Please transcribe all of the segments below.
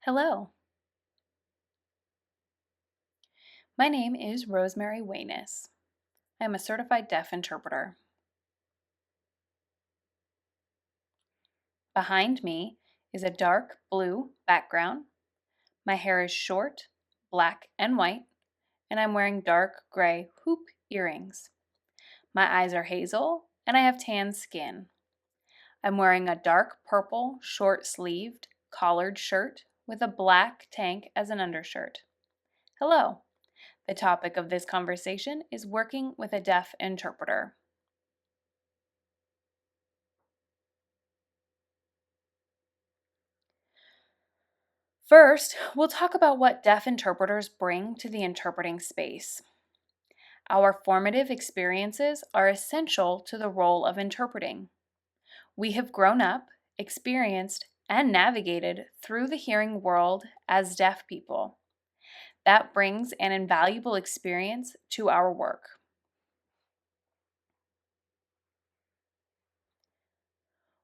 Hello, my name is Rosemary Wayness. I am a certified deaf interpreter. Behind me is a dark blue background. My hair is short, black and white, and I'm wearing dark gray hoop earrings. My eyes are hazel, and I have tan skin. I'm wearing a dark purple, short-sleeved, collared shirt with a black tank as an undershirt. Hello. The topic of this conversation is working with a deaf interpreter. First, we'll talk about what deaf interpreters bring to the interpreting space. Our formative experiences are essential to the role of interpreting. We have grown up, experienced, and navigated through the hearing world as deaf people. That brings an invaluable experience to our work.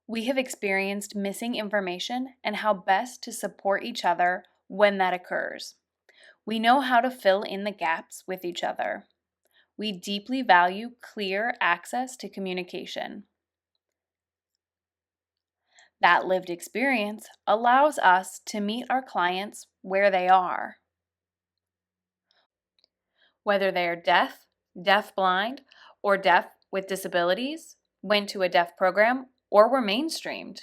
We have experienced missing information and how best to support each other when that occurs. We know how to fill in the gaps with each other. We deeply value clear access to communication. That lived experience allows us to meet our clients where they are. Whether they are deaf, deaf-blind, or deaf with disabilities, went to a deaf program, or were mainstreamed.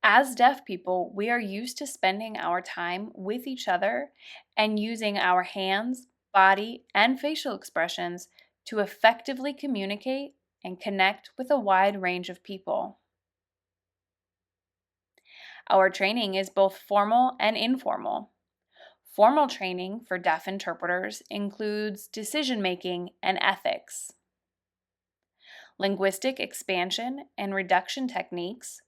As deaf people, we are used to spending our time with each other and using our hands, body, and facial expressions to effectively communicate and connect with a wide range of people. Our training is both formal and informal. Formal training for deaf interpreters includes decision-making and ethics. Linguistic expansion and reduction techniques,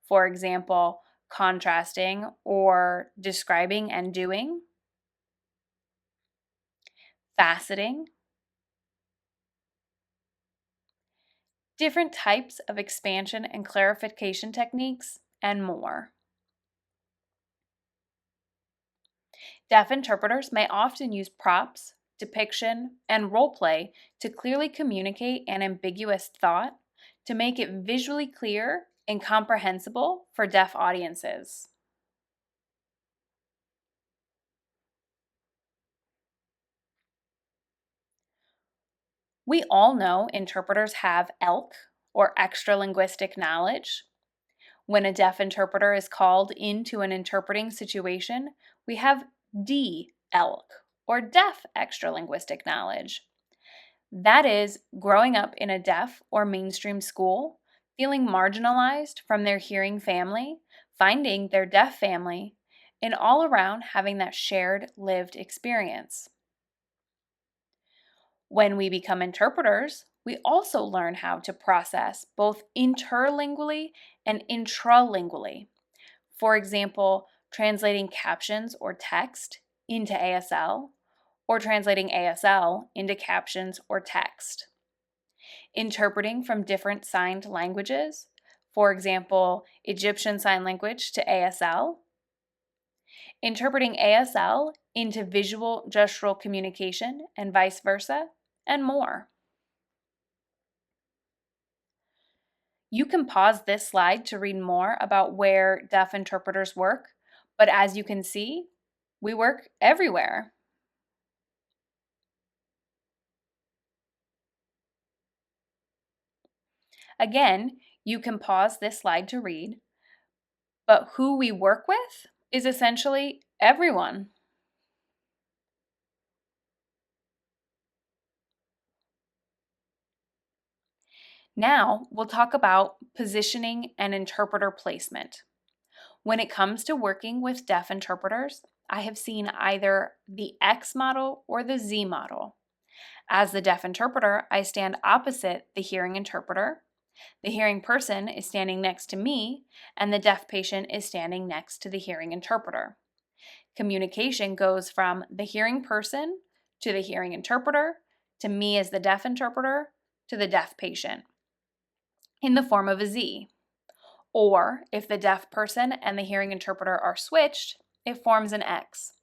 for example, contrasting or describing and doing, faceting, different types of expansion and clarification techniques, and more. Deaf interpreters may often use props, depiction, and role play to clearly communicate an ambiguous thought to make it visually clear and comprehensible for deaf audiences. We all know interpreters have ELK, or extra linguistic knowledge. When a deaf interpreter is called into an interpreting situation, we have D-ELK, or deaf extra linguistic knowledge. That is, growing up in a deaf or mainstream school, feeling marginalized from their hearing family, finding their deaf family, and all around having that shared lived experience. When we become interpreters, we also learn how to process both interlingually and intralingually. For example, translating captions or text into ASL, or translating ASL into captions or text. Interpreting from different signed languages, for example, Egyptian Sign Language to ASL. Interpreting ASL into visual gestural communication and vice versa, and more. You can pause this slide to read more about where deaf interpreters work, but as you can see, we work everywhere. Again, you can pause this slide to read, but who we work with is essentially everyone. Now, we'll talk about positioning and interpreter placement. When it comes to working with deaf interpreters, I have seen either the X model or the Z model. As the deaf interpreter, I stand opposite the hearing interpreter. The hearing person is standing next to me, and the deaf patient is standing next to the hearing interpreter. Communication goes from the hearing person to the hearing interpreter, to me as the deaf interpreter, to the deaf patient, in the form of a Z. Or if the deaf person and the hearing interpreter are switched, it forms an X.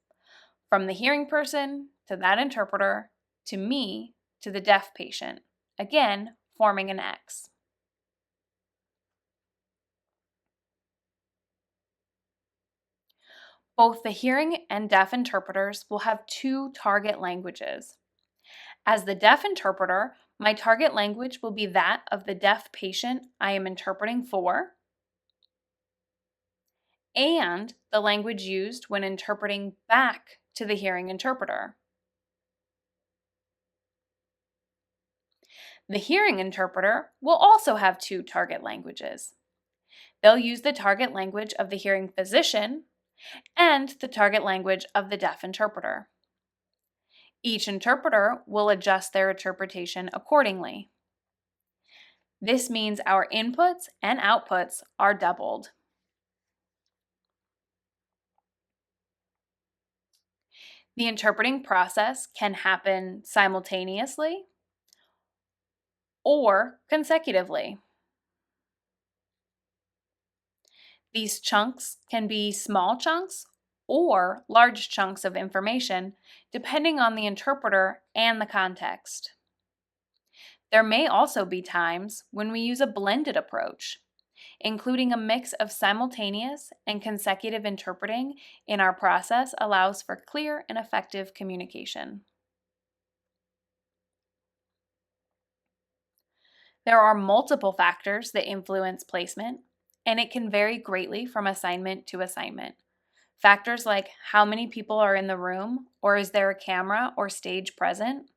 From the hearing person to that interpreter to me to the deaf patient, again forming an X. Both the hearing and deaf interpreters will have two target languages. As the deaf interpreter, my target language will be that of the deaf patient I am interpreting for, and the language used when interpreting back to the hearing interpreter. The hearing interpreter will also have two target languages. They'll use the target language of the hearing physician and the target language of the deaf interpreter. Each interpreter will adjust their interpretation accordingly. This means our inputs and outputs are doubled. The interpreting process can happen simultaneously or consecutively. These chunks can be small chunks or large chunks of information, depending on the interpreter and the context. There may also be times when we use a blended approach, including a mix of simultaneous and consecutive interpreting in our process allows for clear and effective communication. There are multiple factors that influence placement, and it can vary greatly from assignment to assignment. Factors like how many people are in the room, or is there a camera or stage present?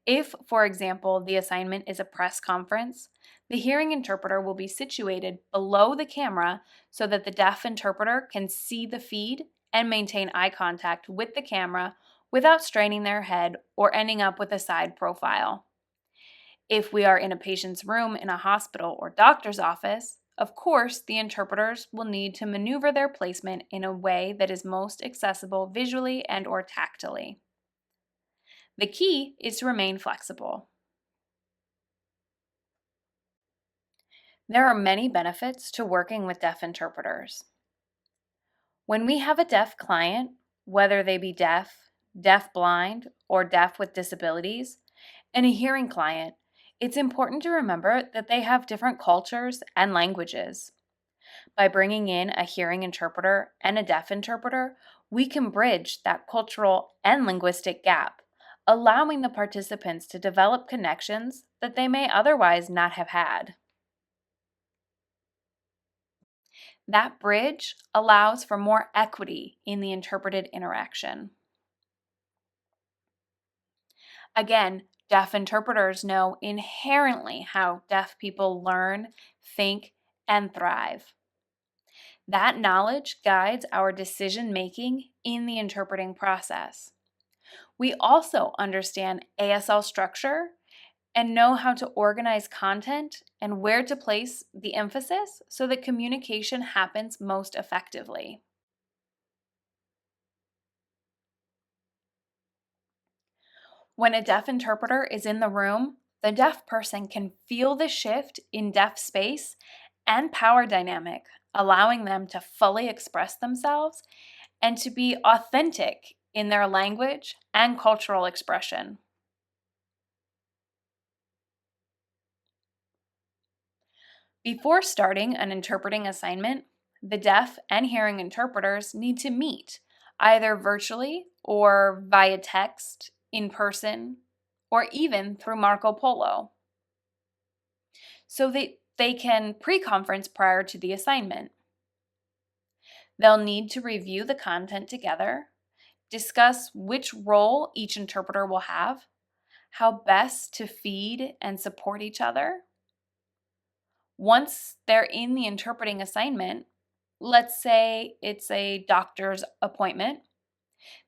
If, for example, the assignment is a press conference, the hearing interpreter will be situated below the camera so that the deaf interpreter can see the feed and maintain eye contact with the camera without straining their head or ending up with a side profile. If we are in a patient's room in a hospital or doctor's office, of course, the interpreters will need to maneuver their placement in a way that is most accessible visually and or tactily. The key is to remain flexible. There are many benefits to working with deaf interpreters. When we have a deaf client, whether they be deaf, deaf-blind, or deaf with disabilities, and a hearing client, it's important to remember that they have different cultures and languages. By bringing in a hearing interpreter and a deaf interpreter, we can bridge that cultural and linguistic gap, allowing the participants to develop connections that they may otherwise not have had. That bridge allows for more equity in the interpreted interaction. Again, deaf interpreters know inherently how deaf people learn, think, and thrive. That knowledge guides our decision making in the interpreting process. We also understand ASL structure and know how to organize content and where to place the emphasis so that communication happens most effectively. When a deaf interpreter is in the room, the deaf person can feel the shift in deaf space and power dynamic, allowing them to fully express themselves and to be authentic in their language and cultural expression. Before starting an interpreting assignment, the deaf and hearing interpreters need to meet, either virtually or via text, in person, or even through Marco Polo, so that they can pre-conference prior to the assignment. They'll need to review the content together, discuss which role each interpreter will have, how best to feed and support each other. Once they're in the interpreting assignment, let's say it's a doctor's appointment,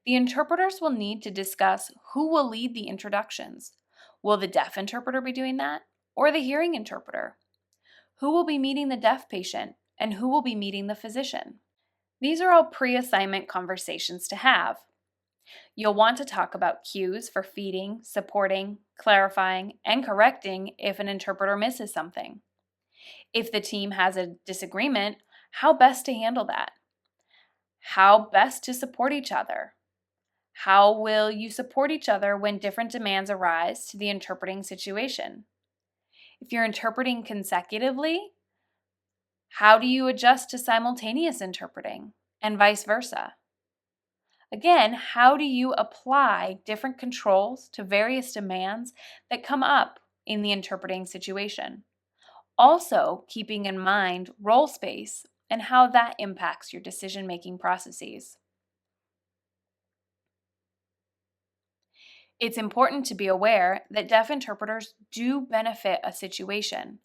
the interpreters will need to discuss who will lead the introductions. Will the deaf interpreter be doing that, or the hearing interpreter? Who will be meeting the deaf patient, and who will be meeting the physician? These are all pre-assignment conversations to have. You'll want to talk about cues for feeding, supporting, clarifying, and correcting if an interpreter misses something. If the team has a disagreement, how best to handle that? how best to support each other. How will you support each other when different demands arise to the interpreting situation? If you're interpreting consecutively, how do you adjust to simultaneous interpreting and vice versa? Again, how do you apply different controls to various demands that come up in the interpreting situation? Also, keeping in mind role space and how that impacts your decision making processes. It's important to be aware that deaf interpreters do benefit a situation.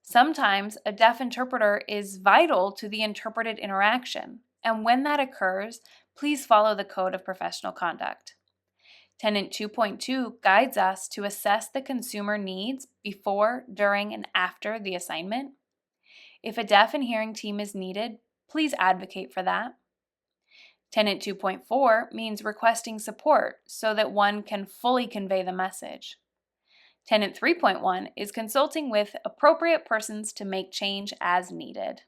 Sometimes a deaf interpreter is vital to the interpreted interaction, and when that occurs, please follow the Code of Professional Conduct. Tenet 2.2 guides us to assess the consumer needs before, during, and after the assignment. If a deaf and hearing team is needed, please advocate for that. Tenet 2.4 means requesting support so that one can fully convey the message. Tenet 3.1 is consulting with appropriate persons to make change as needed.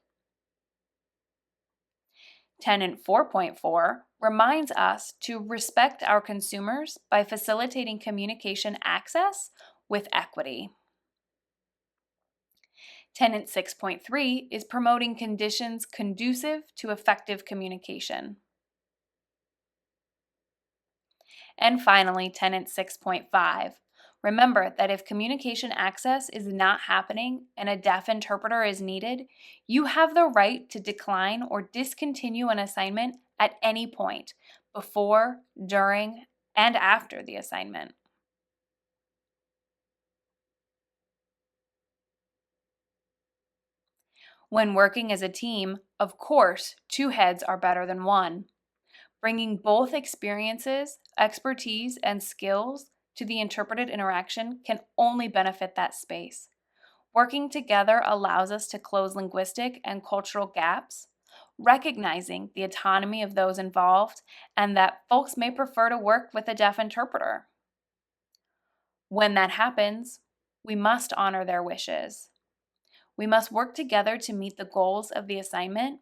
Tenet 4.4 reminds us to respect our consumers by facilitating communication access with equity. Tenet 6.3 is promoting conditions conducive to effective communication. And finally, Tenet 6.5. Remember that if communication access is not happening and a deaf interpreter is needed, you have the right to decline or discontinue an assignment at any point before, during, and after the assignment. When working as a team, of course, two heads are better than one. Bringing both experiences, expertise, and skills to the interpreted interaction can only benefit that space. Working together allows us to close linguistic and cultural gaps, recognizing the autonomy of those involved and that folks may prefer to work with a deaf interpreter. When that happens, we must honor their wishes. We must work together to meet the goals of the assignment.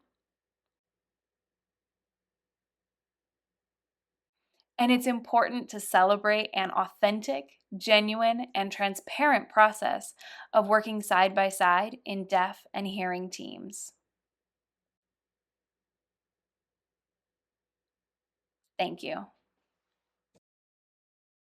And it's important to celebrate an authentic, genuine, and transparent process of working side by side in deaf and hearing teams. Thank you.